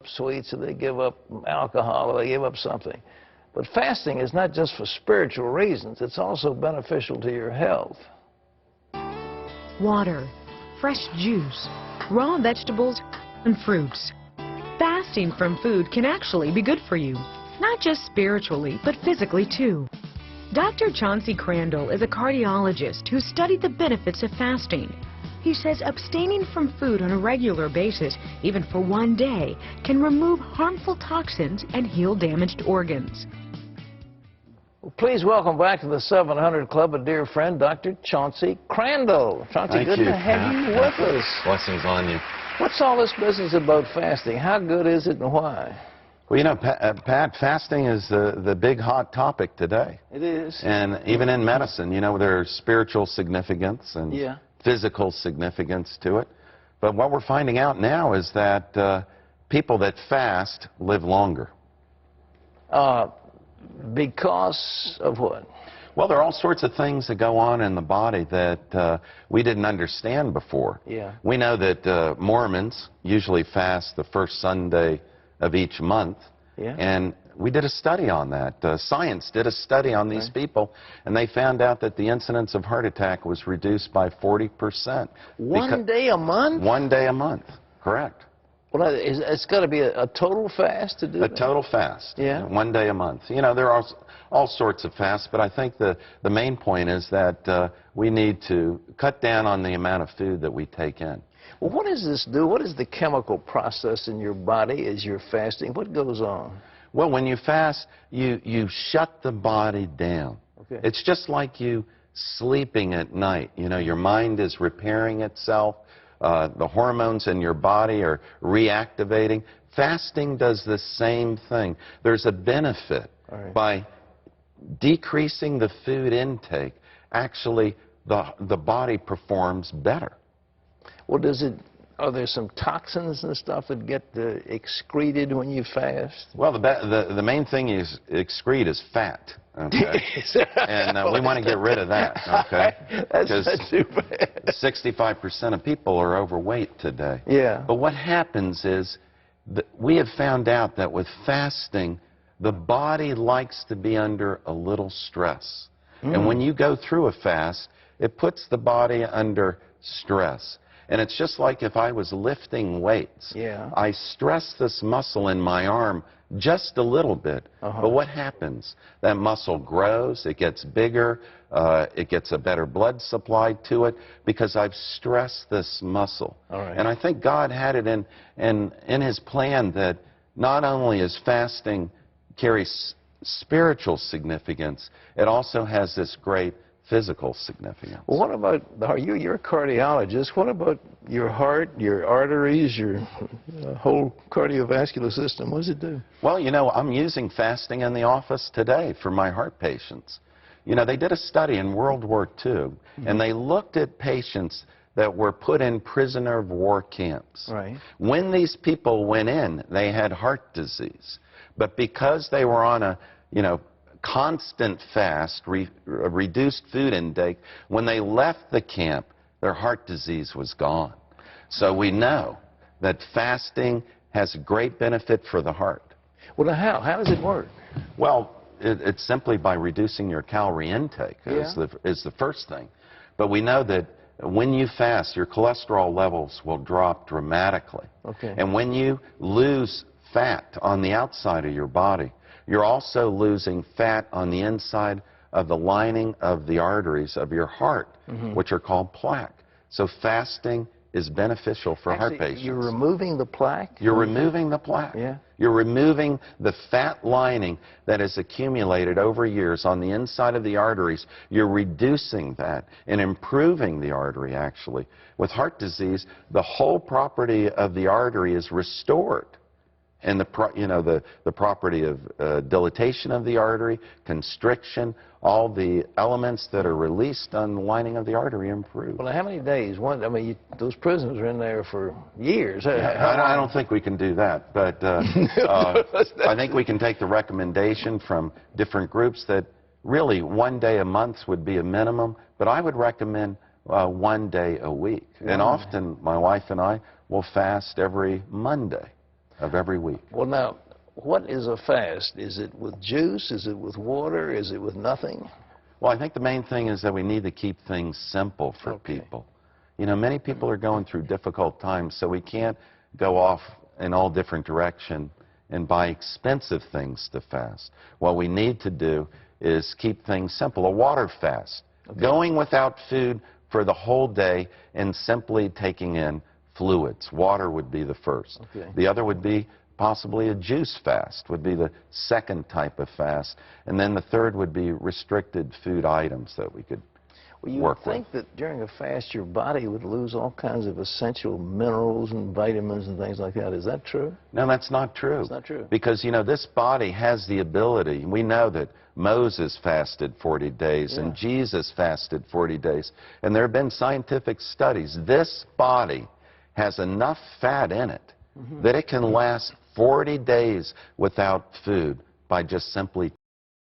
sweets, or they give up alcohol, or they give up something. But fasting is not just for spiritual reasons. It's also beneficial to your health. Water, fresh juice, raw vegetables, and fruits. Fasting from food can actually be good for you, not just spiritually, but physically too. Dr. Chauncey Crandall is a cardiologist who studied the benefits of fasting. He says abstaining from food on a regular basis, even for one day, can remove harmful toxins and heal damaged organs. Well, please welcome back to the 700 Club a dear friend, Dr. Chauncey Crandall. Chauncey, good to have you with us. Blessings on you. What's all this business about fasting? How good is it and why? Well, you know, Pat, fasting is the big hot topic today. It is. And even in medicine, you know, there's spiritual significance and physical significance to it. But what we're finding out now is that people that fast live longer. Because of what? Well, there are all sorts of things that go on in the body that we didn't understand before. Yeah. We know that Mormons usually fast the first Sunday of each month. Yeah. And we did a study on that. Science did a study on these people, and they found out that the incidence of heart attack was reduced by 40%. One day a month? 1 day a month, correct. Well, it's got to be a total fast to do that? A total fast. Yeah. 1 day a month. You know, there are all sorts of fasts, but I think the main point is that we need to cut down on the amount of food that we take in. Well, what does this do? What is the chemical process in your body as you're fasting? What goes on? Well, when you fast, you shut the body down. Okay. It's just like you sleeping at night. You know, your mind is repairing itself. The hormones in your body are reactivating. Fasting does the same thing. There's a benefit by decreasing the food intake. Actually, the body performs better. Well, are there some toxins and stuff that get excreted when you fast? Well, the main thing you excrete is fat, okay? And we want to get rid of that, okay? That's not too bad. 65% of people are overweight today. Yeah. But what happens is that we have found out that with fasting, the body likes to be under a little stress. And when you go through a fast, it puts the body under stress. And it's just like if I was lifting weights. Yeah. I stress this muscle in my arm just a little bit. But what happens? That muscle grows, it gets bigger, it gets a better blood supply to it because I've stressed this muscle. And I think God had it in His plan that not only is fasting carries spiritual significance, it also has this great physical significance. Well, what about, you're a cardiologist, what about your heart, your arteries, your whole cardiovascular system? What does it do? Well, you know, I'm using fasting in the office today for my heart patients. You know, they did a study in World War II, and they looked at patients that were put in prisoner of war camps. When these people went in, they had heart disease. But because they were on a, constant fast, reduced food intake, when they left the camp, their heart disease was gone. So we know that fasting has a great benefit for the heart. Well, how? How does it work? Well, it's simply by reducing your calorie intake is the first thing. But we know that when you fast, your cholesterol levels will drop dramatically. And when you lose fat on the outside of your body, you're also losing fat on the inside of the lining of the arteries of your heart, which are called plaque. So fasting is beneficial for heart patients. You're removing the plaque? You're removing the plaque. You're removing the fat lining that has accumulated over years on the inside of the arteries. You're reducing that and improving the artery, actually. With heart disease, the whole property of the artery is restored. And the property of dilatation of the artery, constriction, all the elements that are released on the lining of the artery improve. Well, how many days? Those prisoners are in there for years. I don't think we can do that, but I think we can take the recommendation from different groups that really 1 day a month would be a minimum, but I would recommend 1 day a week. And often my wife and I will fast every Monday. of every week. Well, now, what is a fast? Is it with juice? Is it with water? Is it with nothing? Well, I think the main thing is that we need to keep things simple for Okay. people. You know, many people are going through difficult times, so we can't go off in all different directions and buy expensive things to fast. What we need to do is keep things simple. A water fast. Okay. Going without food for the whole day and simply taking in fluids. Water would be the first. Okay. The other would be possibly a juice fast, would be the second type of fast. And then the third would be restricted food items that we could Well, you work would think that during a fast your body would lose all kinds of essential minerals and vitamins and things like that. Is that true? No, that's not true. It's not true. Because, you know, this body has the ability. We know that Moses fasted 40 days and Yeah. Jesus fasted 40 days. And there have been scientific studies. This body has enough fat in it that it can last 40 days without food by just simply